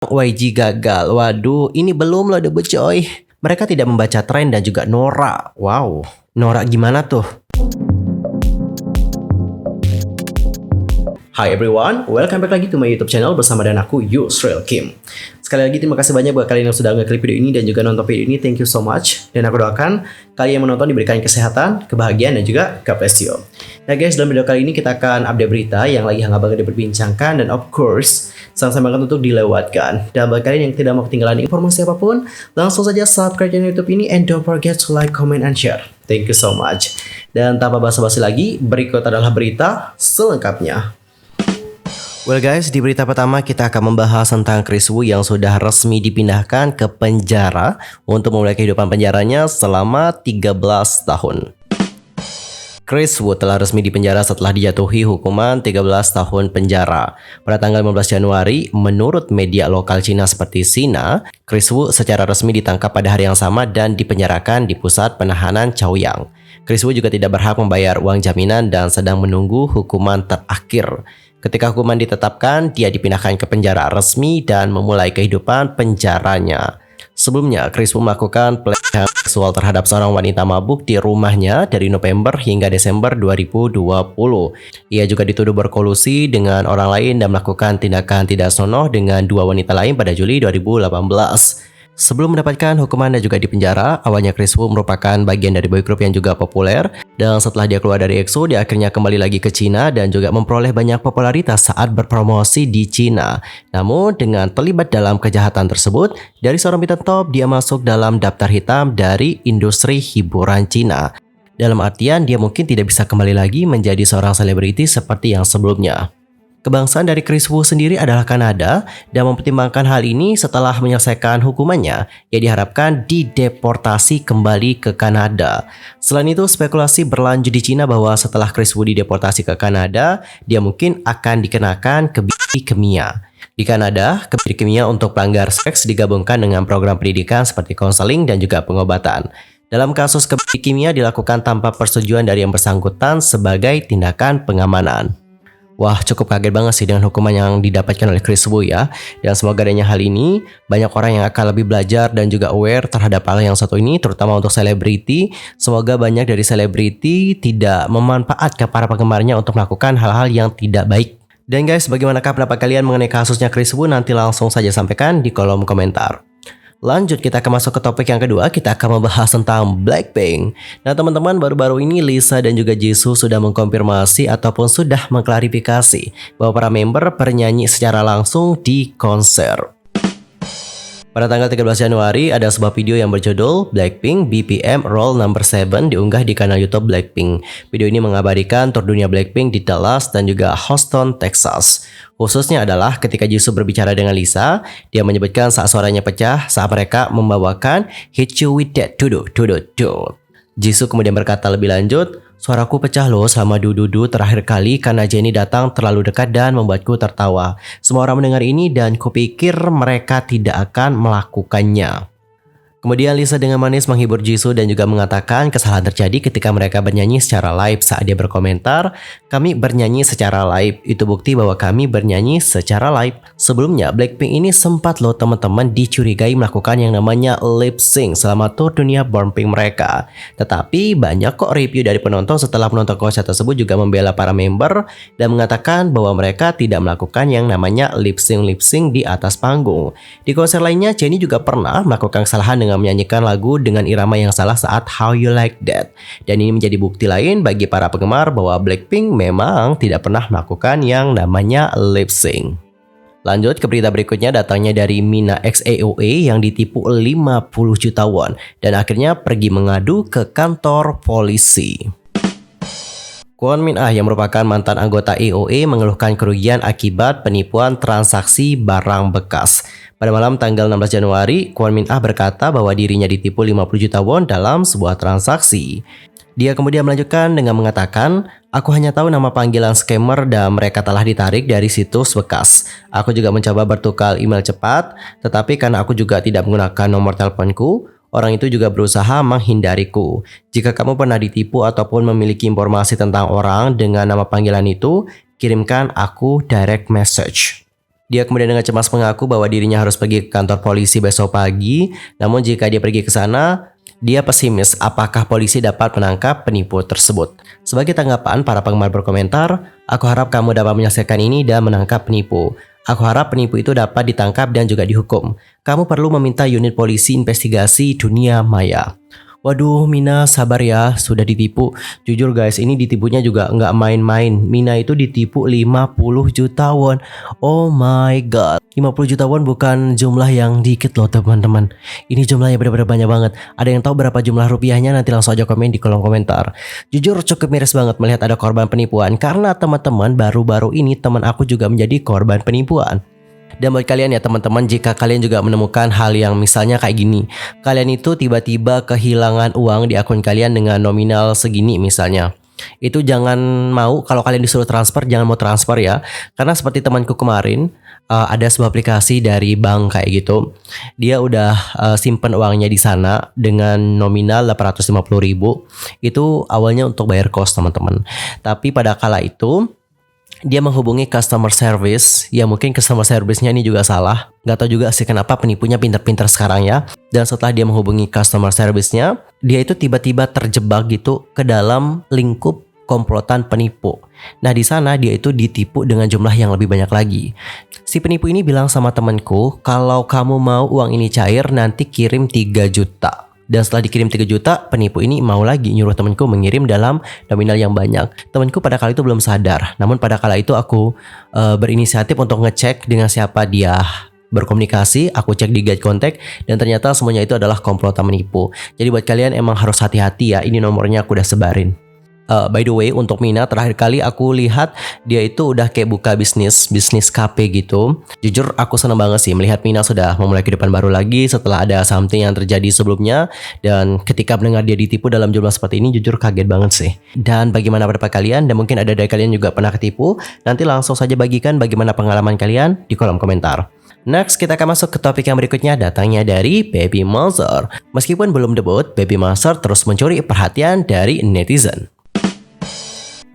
YG gagal. Waduh, ini belum loh debut coy. Mereka tidak membaca tren dan juga norak. Wow, norak gimana tuh? Hi everyone, welcome back lagi to my YouTube channel bersama dengan aku Yusril Kim. Sekali lagi terima kasih banyak buat kalian yang sudah ngeklik video ini dan juga nonton video ini. Thank you so much. Dan aku doakan kalian yang menonton diberikan kesehatan, kebahagiaan dan juga God bless you. Nah guys, dalam video kali ini kita akan update berita yang lagi hangat banget diperbincangkan dan of course sangat banget untuk dilewatkan. Dan bagi kalian yang tidak mau ketinggalan informasi apapun, langsung saja subscribe channel YouTube ini and don't forget to like, comment, and share. Thank you so much. Dan tanpa basa-basi lagi, berikut adalah berita selengkapnya. Well guys, di berita pertama kita akan membahas tentang Kris Wu yang sudah resmi dipindahkan ke penjara untuk memulai kehidupan penjaranya selama 13 tahun. Kris Wu telah resmi dipenjara setelah dijatuhi hukuman 13 tahun penjara. Pada tanggal 15 Januari, menurut media lokal Cina seperti Sina, Kris Wu secara resmi ditangkap pada hari yang sama dan dipenjarakan di pusat penahanan Chaoyang. Kris Wu juga tidak berhak membayar uang jaminan dan sedang menunggu hukuman terakhir. Ketika hukuman ditetapkan, dia dipindahkan ke penjara resmi dan memulai kehidupan penjaranya. Sebelumnya, Kris Wu melakukan pelecehan seksual terhadap seorang wanita mabuk di rumahnya dari November hingga Desember 2020. Ia juga dituduh berkolusi dengan orang lain dan melakukan tindakan tidak senonoh dengan dua wanita lain pada Juli 2018. Sebelum mendapatkan hukuman dan juga dipenjara, awalnya Kris Wu merupakan bagian dari boy group yang juga populer. Dan setelah dia keluar dari EXO, dia akhirnya kembali lagi ke Cina dan juga memperoleh banyak popularitas saat berpromosi di Cina. Namun dengan terlibat dalam kejahatan tersebut, dari seorang bintang top, dia masuk dalam daftar hitam dari industri hiburan Cina. Dalam artian, dia mungkin tidak bisa kembali lagi menjadi seorang selebriti seperti yang sebelumnya. Kebangsaan dari Kris Wu sendiri adalah Kanada dan mempertimbangkan hal ini setelah menyelesaikan hukumannya, ia diharapkan dideportasi kembali ke Kanada. Selain itu, spekulasi berlanjut di Cina bahwa setelah Kris Wu dideportasi ke Kanada, dia mungkin akan dikenakan kebiri kimia. Di Kanada, kebiri kimia untuk pelanggar seks digabungkan dengan program pendidikan seperti konseling dan juga pengobatan. Dalam kasus kebiri kimia dilakukan tanpa persetujuan dari yang bersangkutan sebagai tindakan pengamanan. Wah, cukup kaget banget sih dengan hukuman yang didapatkan oleh Kris Wu ya. Dan semoga adanya hal ini, banyak orang yang akan lebih belajar dan juga aware terhadap hal yang satu ini, terutama untuk selebriti. Semoga banyak dari selebriti tidak memanfaatkan para penggemarnya untuk melakukan hal-hal yang tidak baik. Dan guys, bagaimanakah pendapat kalian mengenai kasusnya Kris Wu? Nanti langsung saja sampaikan di kolom komentar. Lanjut, kita akan masuk ke topik yang kedua. Kita akan membahas tentang Blackpink. Nah teman-teman, baru-baru ini Lisa dan juga Jisoo sudah mengkonfirmasi ataupun sudah mengklarifikasi bahwa para member bernyanyi secara langsung di konser. Pada tanggal 13 Januari, ada sebuah video yang berjudul Blackpink BPM Roll Number 7 diunggah di kanal YouTube Blackpink. Video ini mengabadikan tur dunia Blackpink di Dallas dan juga Houston, Texas. Khususnya adalah ketika Jisoo berbicara dengan Lisa, dia menyebutkan saat suaranya pecah saat mereka membawakan Hit You With That Tudu. Jisoo kemudian berkata lebih lanjut, suaraku pecah loh selama dududu terakhir kali karena Jennie datang terlalu dekat dan membuatku tertawa. Semua orang mendengar ini dan kupikir mereka tidak akan melakukannya. Kemudian Lisa dengan manis menghibur Jisoo dan juga mengatakan kesalahan terjadi ketika mereka bernyanyi secara live. Saat dia berkomentar, kami bernyanyi secara live. Itu bukti bahwa kami bernyanyi secara live. Sebelumnya, Blackpink ini sempat loh teman-teman dicurigai melakukan yang namanya lip sync selama tour dunia Blackpink mereka. Tetapi banyak kok review dari penonton setelah menonton konser tersebut juga membela para member dan mengatakan bahwa mereka tidak melakukan yang namanya lip sync di atas panggung. Di konser lainnya, Jennie juga pernah melakukan kesalahan dengan menyanyikan lagu dengan irama yang salah saat How You Like That. Dan ini menjadi bukti lain bagi para penggemar bahwa Blackpink memang tidak pernah melakukan yang namanya lip sync. Lanjut ke berita berikutnya, datangnya dari Mina X AOA yang ditipu 50 juta won dan akhirnya pergi mengadu ke kantor polisi. Kwon Min Ah yang merupakan mantan anggota AOA mengeluhkan kerugian akibat penipuan transaksi barang bekas. Pada malam tanggal 16 Januari, Kwon Min Ah berkata bahwa dirinya ditipu 50 juta won dalam sebuah transaksi. Dia kemudian melanjutkan dengan mengatakan, aku hanya tahu nama panggilan scammer dan mereka telah ditarik dari situs bekas. Aku juga mencoba bertukar email cepat, tetapi karena aku juga tidak menggunakan nomor teleponku, orang itu juga berusaha menghindariku. Jika kamu pernah ditipu ataupun memiliki informasi tentang orang dengan nama panggilan itu, kirimkan aku direct message. Dia kemudian dengan cemas mengaku bahwa dirinya harus pergi ke kantor polisi besok pagi. Namun jika dia pergi ke sana, dia pesimis apakah polisi dapat menangkap penipu tersebut. Sebagai tanggapan, para penggemar berkomentar, "Aku harap kamu dapat menyelesaikan ini dan menangkap penipu. Aku harap penipu itu dapat ditangkap dan juga dihukum. Kamu perlu meminta unit polisi investigasi dunia maya." Waduh, Mina sabar ya, sudah ditipu. Jujur guys, ini ditipunya juga nggak main-main. Mina itu ditipu 50 juta won. Oh my god. 50 juta won bukan jumlah yang dikit loh teman-teman. Ini jumlahnya benar-benar banyak banget. Ada yang tahu berapa jumlah rupiahnya? Nanti langsung aja komen di kolom komentar. Jujur cukup miris banget melihat ada korban penipuan. Karena teman-teman, baru-baru ini teman aku juga menjadi korban penipuan. Dan buat kalian ya teman-teman, jika kalian juga menemukan hal yang misalnya kayak gini, kalian itu tiba-tiba kehilangan uang di akun kalian dengan nominal segini misalnya, itu jangan mau, kalau kalian disuruh transfer jangan mau transfer ya. Karena seperti temanku kemarin, ada sebuah aplikasi dari bank kayak gitu. Dia udah simpen uangnya di sana dengan nominal 850.000. Itu awalnya untuk bayar kos teman-teman. Tapi pada kala itu dia menghubungi customer service. Ya mungkin customer service-nya ini juga salah. Gak tahu juga sih kenapa penipunya pintar-pintar sekarang ya. Dan setelah dia menghubungi customer service-nya, dia itu tiba-tiba terjebak gitu ke dalam lingkup komplotan penipu. Nah di sana dia itu ditipu dengan jumlah yang lebih banyak lagi. Si penipu ini bilang sama temanku, "Kalau kamu mau uang ini cair, nanti kirim 3 juta. Dan setelah dikirim 3 juta, penipu ini mau lagi nyuruh temanku mengirim dalam nominal yang banyak. Temanku pada kala itu belum sadar. Namun pada kala itu aku berinisiatif untuk ngecek dengan siapa dia berkomunikasi. Aku cek di guide kontak dan ternyata semuanya itu adalah komplotan menipu. Jadi buat kalian emang harus hati-hati ya. Ini nomornya aku udah sebarin. By the way, untuk Mina terakhir kali aku lihat dia itu udah kayak buka bisnis kafe gitu. Jujur aku senang banget sih melihat Mina sudah memulai kehidupan baru lagi setelah ada something yang terjadi sebelumnya. Dan ketika mendengar dia ditipu dalam jumlah seperti ini, jujur kaget banget sih. Dan bagaimana pendapat kalian? Dan mungkin ada dari kalian juga pernah ketipu. Nanti langsung saja bagikan bagaimana pengalaman kalian di kolom komentar. Next, kita akan masuk ke topik yang berikutnya, datangnya dari Baby Monster. Meskipun belum debut, Baby Monster terus mencuri perhatian dari netizen.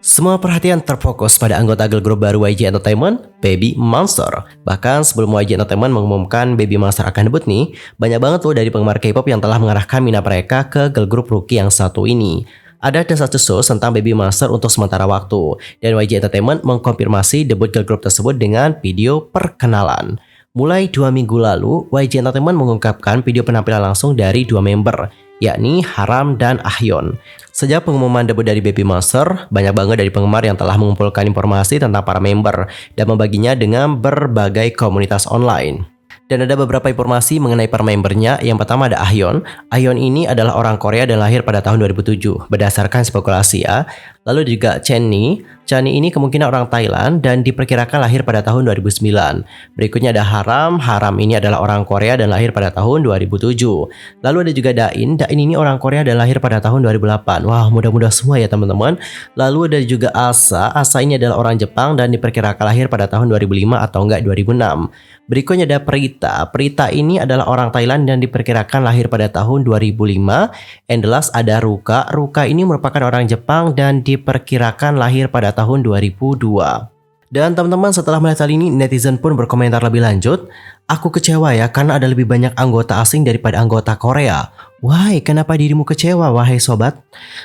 Semua perhatian terfokus pada anggota girl group baru YG Entertainment, Baby Monster. Bahkan sebelum YG Entertainment mengumumkan Baby Monster akan debut nih, banyak banget tuh dari penggemar K-pop yang telah mengarahkan minat mereka ke girl group rookie yang satu ini. Ada desas-desus tentang Baby Monster untuk sementara waktu, dan YG Entertainment mengkonfirmasi debut girl group tersebut dengan video perkenalan. Mulai 2 minggu lalu, YG Entertainment mengungkapkan video penampilan langsung dari 2 member, yakni Haram dan Ahyeon. Sejak pengumuman debut dari Baby Monster, banyak banget dari penggemar yang telah mengumpulkan informasi tentang para member dan membaginya dengan berbagai komunitas online. Dan ada beberapa informasi mengenai para membernya. Yang pertama ada Ahyeon. Ahyeon ini adalah orang Korea dan lahir pada tahun 2007 berdasarkan spekulasi ya. Lalu juga Channy. Channy ini kemungkinan orang Thailand dan diperkirakan lahir pada tahun 2009. Berikutnya ada Haram. Haram ini adalah orang Korea dan lahir pada tahun 2007. Lalu ada juga Dain. Dain ini orang Korea dan lahir pada tahun 2008. Wah, mudah-mudahan semua ya teman-teman. Lalu ada juga Asa. Asa ini adalah orang Jepang dan diperkirakan lahir pada tahun 2005 atau enggak 2006. Berikutnya ada Prita. Prita ini adalah orang Thailand dan diperkirakan lahir pada tahun 2005. And the last ada Ruka. Ruka ini merupakan orang Jepang dan diperkirakan lahir pada tahun 2002. Dan teman-teman, setelah melihat hal ini, netizen pun berkomentar lebih lanjut. "Aku kecewa ya karena ada lebih banyak anggota asing daripada anggota Korea." Why, kenapa dirimu kecewa wahai sobat?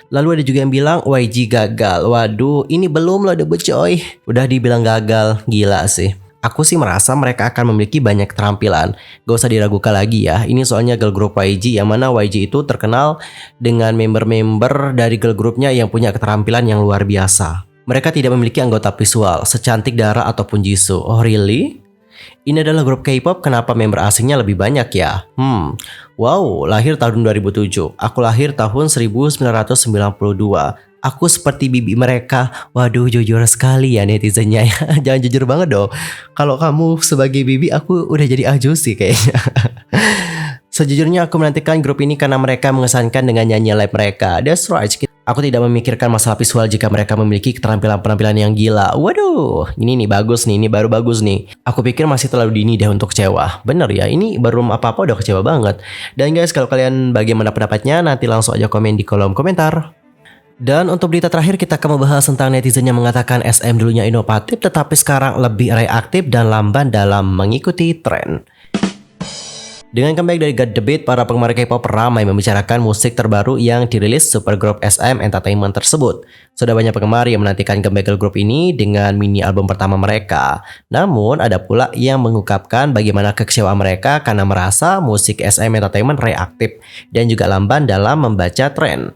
Lalu ada juga yang bilang YG gagal. Waduh, ini belum loh debut coy. Udah dibilang gagal, gila sih. Aku sih merasa mereka akan memiliki banyak keterampilan. Gak usah diragukan lagi ya. Ini soalnya girl group YG, yang mana YG itu terkenal dengan member-member dari girl groupnya yang punya keterampilan yang luar biasa. Mereka tidak memiliki anggota visual secantik Dara ataupun Jisoo. Oh really? Ini adalah grup K-pop, kenapa member asingnya lebih banyak ya? Wow, lahir tahun 2007. Aku lahir tahun 1992. Aku seperti bibi mereka. Waduh, jujur sekali ya netizennya ya. Jangan jujur banget dong. Kalau kamu sebagai bibi, aku udah jadi ajus sih kayaknya. Sejujurnya aku menantikan grup ini karena mereka mengesankan dengan nyanyi live mereka. That's right. Aku tidak memikirkan masalah visual jika mereka memiliki keterampilan-penampilan yang gila. Waduh, ini bagus nih, ini baru bagus nih. Aku pikir masih terlalu dini deh untuk kecewa. Bener ya, ini baru apa-apa udah kecewa banget. Dan guys, kalau kalian bagaimana pendapatnya, nanti langsung aja komen di kolom komentar. Dan untuk berita terakhir kita akan membahas tentang netizen yang mengatakan SM dulunya inovatif tetapi sekarang lebih reaktif dan lamban dalam mengikuti tren. Dengan comeback dari God The Beat, para penggemar K-pop ramai membicarakan musik terbaru yang dirilis supergroup SM Entertainment tersebut. Sudah banyak penggemar yang menantikan comeback girl group ini dengan mini album pertama mereka. Namun ada pula yang mengungkapkan bagaimana kekecewaan mereka karena merasa musik SM Entertainment reaktif dan juga lamban dalam membaca tren.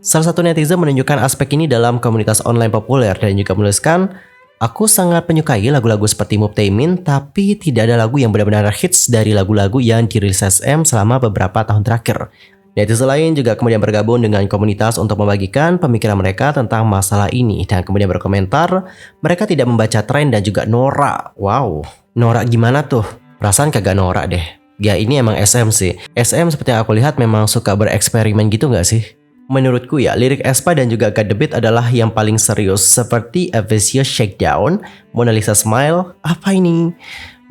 Salah satu netizen menunjukkan aspek ini dalam komunitas online populer dan juga menuliskan, "Aku sangat menyukai lagu-lagu seperti Move Taemin, tapi tidak ada lagu yang benar-benar hits dari lagu-lagu yang dirilis SM selama beberapa tahun terakhir." Netizen lain juga kemudian bergabung dengan komunitas untuk membagikan pemikiran mereka tentang masalah ini dan kemudian berkomentar, mereka tidak membaca tren dan juga norak. Wow, norak gimana tuh? Perasaan kagak norak deh. Ya ini emang SM sih. SM seperti yang aku lihat memang suka bereksperimen gitu gak sih? Menurutku ya, lirik aespa dan juga God The Beat adalah yang paling serius seperti A Vicious Shakedown, Mona Lisa Smile, apa ini?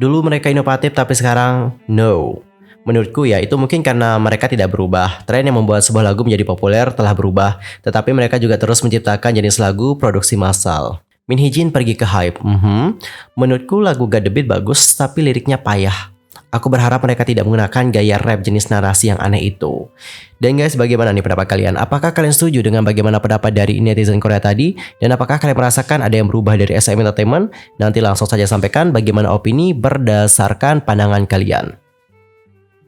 Dulu mereka inovatif tapi sekarang no. Menurutku ya itu mungkin karena mereka tidak berubah. Tren yang membuat sebuah lagu menjadi populer telah berubah, tetapi mereka juga terus menciptakan jenis lagu produksi massal. Min Hee Jin pergi ke hype. Menurutku lagu God The Beat bagus tapi liriknya payah. Aku berharap mereka tidak menggunakan gaya rap jenis narasi yang aneh itu. Dan guys, bagaimana nih pendapat kalian? Apakah kalian setuju dengan bagaimana pendapat dari netizen Korea tadi? Dan apakah kalian merasakan ada yang berubah dari SM Entertainment? Nanti langsung saja sampaikan bagaimana opini berdasarkan pandangan kalian.